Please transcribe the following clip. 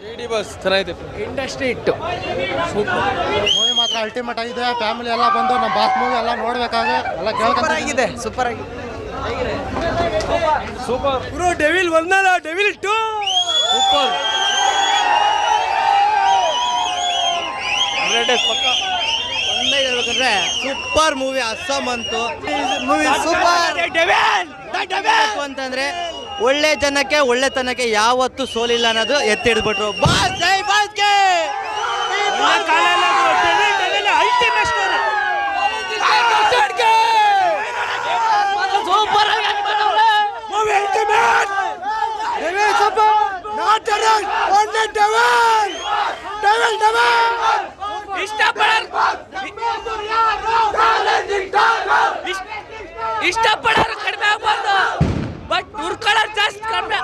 ಇಡಿ bus ಚೆನ್ನಾಗಿದೆ. Industry ಇಟ್ಟು movie ಮಾತ್ರ ಅಲ್ಟಿಮೇಟ್ ಆಗಿದೆ. ಫ್ಯಾಮಿಲಿ ಎಲ್ಲ ಬಂದು ನಮ್ಮ ಬಾಸ್ ಮೂವಿ ಎಲ್ಲ ನೋಡ್ಬೇಕಾದ್ರೆ ಎಲ್ಲ ಸೂಪರ್ ಆಗಿದೆ, ಸೂಪರ್ ಆಗಿದೆ. ಸೂಪರ್ ಬ್ರೋ ಡೆವಿಲ್ ಒಂದಲ್ಲ, ಡೆವಿಲ್ ಟು ಸೂಪರ್. ಒಂದೇ ಹೇಳ್ಬೇಕಂದ್ರೆ ಸೂಪರ್ ಮೂವಿ. ಅಸ್ಸಾಂ ಅಂತು ಮೂವಿ ಸೂಪರ್ ಅಂತಂದ್ರೆ ಒಳ್ಳೆ ಜನಕ್ಕೆ ಒಳ್ಳೆತನಕ್ಕೆ ಯಾವತ್ತೂ ಸೋಲಿಲ್ಲ ಅನ್ನೋದು ಎತ್ತಿ ಹಿಡಿದ್ಬಿಟ್ರು. ಬಾಸ್ ಜೈ ಬಾಸ್ಗೆ ಇಷ್ಟಪಡೋರು ಕಡಿಮೆ ಆಗ್ಬಾರ್ದು, ಬಟ್ ಹುರ್ಕೊಳ್ಳೋರು ಜಾಸ್ತಿ ಕಡಿಮೆ.